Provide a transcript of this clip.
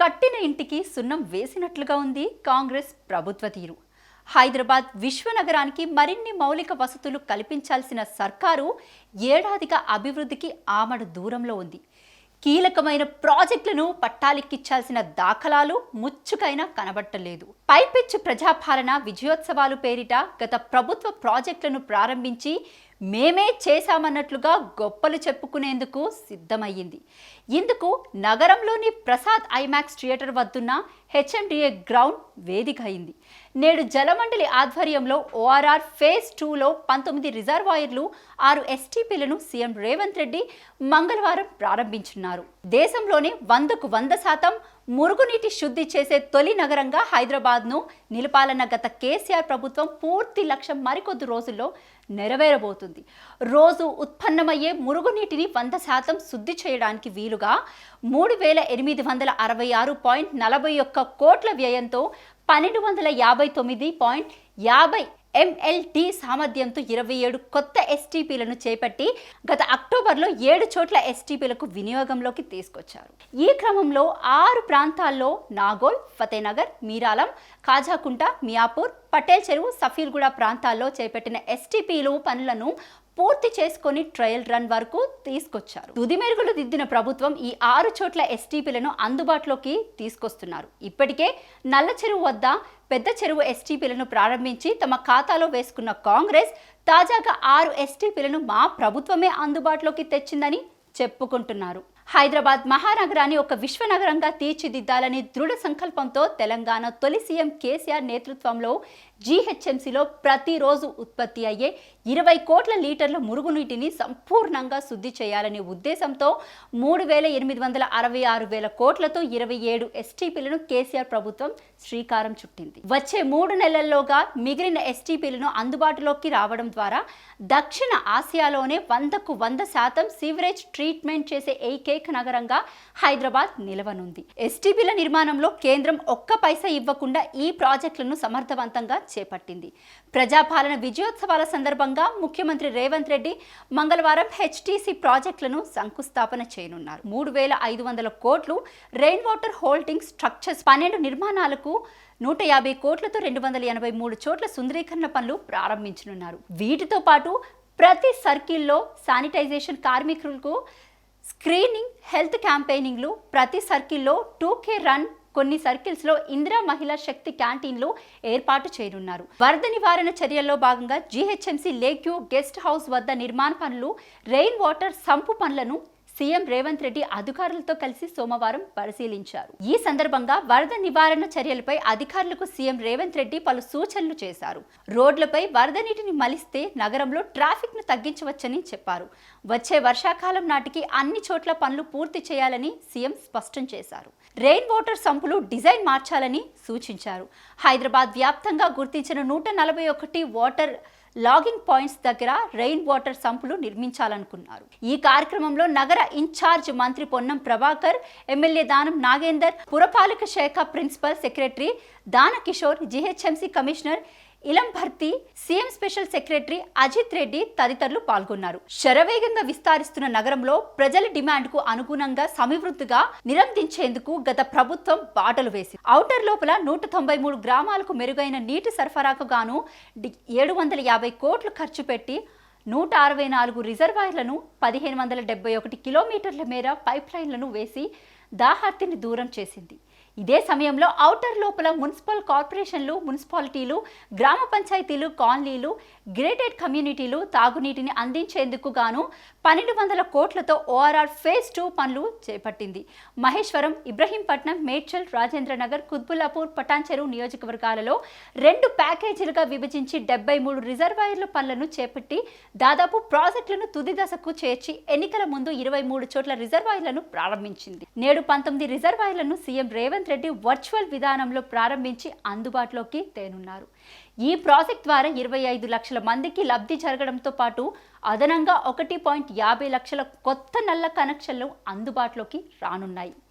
కట్టిన ఇంటికి సున్నం వేసినట్లుగా ఉంది కాంగ్రెస్ ప్రభుత్వ తీరు. హైదరాబాద్ విశ్వనగరానికి మరిన్ని మౌలిక వసతులు కల్పించాల్సిన సర్కారు ఏడాదిగా అభివృద్ధికి ఆమడ దూరంలో ఉంది. కీలకమైన ప్రాజెక్టులను పట్టాలెక్కించాల్సిన దాఖలాలు ముచ్చుకైనా కనబట్టలేదు. పైపెచ్చు ప్రజాపాలన విజయోత్సవాలు పేరిట గత ప్రభుత్వ ప్రాజెక్టులను ప్రారంభించి మేమే చేశామన్నట్లుగా గొప్పలు చెప్పుకునేందుకు సిద్ధమయ్యింది. ఇందుకు నగరంలోని ప్రసాద్ ఐమాక్స్ థియేటర్ వద్దున్న హెచ్ఎండిఏ గ్రౌండ్ వేదిక అయింది. నేడు జలమండలి ఆధ్వర్యంలో ఓఆర్ఆర్ ఫేజ్ 2లో 19 రిజర్వాయర్లు 6 ఎస్టీపీలను సీఎం రేవంత్ రెడ్డి మంగళవారం ప్రారంభించున్నారు. దేశంలోనే 100% మురుగునీటి శుద్ధి చేసే తొలి నగరంగా హైదరాబాద్ను నిలపాలన్న గత కేసీఆర్ ప్రభుత్వం పూర్తి లక్ష్యం మరికొద్ది రోజుల్లో నెరవేరబోతుంది. రోజు ఉత్పన్నమయ్యే మురుగునీటిని 100% శుద్ధి చేయడానికి వీలుగా 3866.41 కోట్ల వ్యయంతో 1259.50 MLT సామర్థ్యంతో 27 కొత్త ఎస్టీపీలను చేపట్టి గత అక్టోబర్లో 7 చోట్ల ఎస్టీపీలకు వినియోగంలోకి తీసుకొచ్చారు. ఈ క్రమంలో 6 ప్రాంతాల్లో నాగోల్, ఫతేనగర్, మీరాలం, కాజాకుంట, మియాపూర్, పటేల్ చెరువు, సఫీర్గూడ ప్రాంతాల్లో చేపట్టిన ఎస్టీపీలు పనులను పూర్తి చేసుకొని ట్రయల్ రన్ వరకు తీసుకొచ్చారు. తుది మెరుగులు దిద్దిన ప్రభుత్వం ఈ 6 చోట్ల ఎస్టీపీలను అందుబాటులోకి తీసుకొస్తున్నారు. ఇప్పటికే నల్ల చెరువు వద్ద పెద్ద చెరువు ఎస్టీపీలను ప్రారంభించి తమ ఖాతాలో వేసుకున్న కాంగ్రెస్ తాజాగా 6 ఎస్టీపీలను మా ప్రభుత్వమే అందుబాటులోకి తెచ్చిందని చెప్పుకుంటున్నారు. హైదరాబాద్ మహానగరాన్ని ఒక విశ్వనగరంగా తీర్చిదిద్దాలని దృఢ సంకల్పంతో తెలంగాణ తొలి సీఎం కేసీఆర్ నేతృత్వంలో జీహెచ్ఎంసీలో ప్రతిరోజు ఉత్పత్తి అయ్యే 20 కోట్ల లీటర్ల మురుగునీటిని సంపూర్ణంగా శుద్ధి చేయాలనే ఉద్దేశంతో 3,866,000 కోట్లతో 27 ఎస్టీపీలను కేసీఆర్ ప్రభుత్వం శ్రీకారం చుట్టింది. వచ్చే 3 నెలల్లోగా మిగిలిన ఎస్టీపీలను అందుబాటులోకి రావడం ద్వారా దక్షిణ ఆసియాలోనే 100% సీవరేజ్ ట్రీట్మెంట్ చేసే ఏకైక నగరంగా హైదరాబాద్ నిలవనుంది. ఎస్టీపీల నిర్మాణంలో కేంద్రం ఒక్క పైసా ఇవ్వకుండా ఈ ప్రాజెక్టులను సమర్థవంతంగా చేపట్టింది. ప్రజాపాలన విజయోత్సవాల సందర్భంగా ముఖ్యమంత్రి రేవంత్ రెడ్డి మంగళవారం హెచ్టీసీ ప్రాజెక్టులను శంకుస్థాపన చేయనున్నారు. 3,500 కోట్లు రెయిన్ వాటర్ హోల్డింగ్ స్ట్రక్చర్స్, 12 నిర్మాణాలకు 150 కోట్లతో 283 చోట్ల సుందరీకరణ పనులు ప్రారంభించనున్నారు. వీటితో పాటు ప్రతి సర్కిల్లో శానిటైజేషన్, కార్మికులకు స్క్రీనింగ్, హెల్త్ క్యాంపెయినింగ్లు, ప్రతి సర్కిల్లో 2K రన్, కొన్ని సర్కిల్స్లో ఇందిరా మహిళా శక్తి క్యాంటీన్లు ఏర్పాటు చేయనున్నారు. వరద నివారణ చర్యల్లో భాగంగా GHMC lake view guest house వద్ద నిర్మాణ పనులు, రెయిన్ వాటర్ సంపు పనులను సీఎం రేవంత్ రెడ్డి అధికారులతో కలిసి సోమవారం పరిశీలించారు. ఈ సందర్భంగా వరద నివారణ చర్యలపై అధికారులకు సీఎం రేవంత్ రెడ్డి పలు సూచనలు చేశారు. రోడ్లపై వరద నీటిని మలిస్తే నగరంలో ట్రాఫిక్ ను తగ్గించవచ్చని చెప్పారు. వచ్చే వర్షాకాలం నాటికి అన్ని చోట్ల పనులు పూర్తి చేయాలని సీఎం స్పష్టం చేశారు. రెయిన్ వాటర్ సంపులు డిజైన్ మార్చాలని సూచించారు. హైదరాబాద్ వ్యాప్తంగా గుర్తించిన 141 వాటర్ లాగింగ్ పాయింట్స్ దగ్గర రెయిన్ వాటర్ సంపులు నిర్మించాలనుకున్నారు. ఈ కార్యక్రమంలో నగర ఇన్ఛార్జ్ మంత్రి పొన్నం ప్రభాకర్, ఎమ్మెల్యే దానం నాగేందర్, పురపాలక శాఖ principal secretary Danakishore, GHMC commissioner Ilam Bharti, CM special secretary Ajith Reddy తదితరులు పాల్గొన్నారు. శరవేగంగా విస్తరిస్తున్న నగరంలో ప్రజల డిమాండ్కు అనుగుణంగా సమృద్ధిగా నిరందించేందుకు గత ప్రభుత్వం బాటలు వేసింది. ఔటర్ లోపల 193 గ్రామాలకు మెరుగైన నీటి సరఫరాకు గాను 750 కోట్లు ఖర్చు పెట్టి 164 రిజర్వాయర్లను, 1571 కిలోమీటర్ల మేర పైప్ లైన్లను వేసి దాహార్తిని దూరం చేసింది. ఇదే సమయంలో ఔటర్ లోపల మున్సిపల్ కార్పొరేషన్లు, మున్సిపాలిటీలు, గ్రామ పంచాయతీలు, కాలనీలు, గ్రేటెడ్ కమ్యూనిటీలు తాగునీటిని అందించేందుకు గాను 1200 కోట్లతో ఓఆర్ఆర్ ఫేజ్ 2 పనులు చేపట్టింది. మహేశ్వరం, ఇబ్రహీంపట్నం, మేడ్చల్, రాజేంద్రనగర్, కుత్బుల్లాపూర్, పటాన్చెరు నియోజకవర్గాలలో 2 ప్యాకేజీలుగా విభజించి 73 రిజర్వాయర్ల పనులను చేపట్టి దాదాపు ప్రాజెక్టులను తుది దశకు చేర్చి ఎన్నికల ముందు 23 చోట్ల రిజర్వాయర్లను ప్రారంభించింది. నేడు 19 రిజర్వాయర్లను సీఎం రేవంత్ రెడ్డి వర్చువల్ విధానంలో ప్రారంభించి అందుబాటులోకి తేనున్నారు. ఈ ప్రాజెక్ట్ ద్వారా 25 లక్షల మందికి లబ్ధి జరగడంతో పాటు అదనంగా 1.50 లక్షల కొత్త నల్ల కనెక్షన్లు అందుబాటులోకి రానున్నాయి.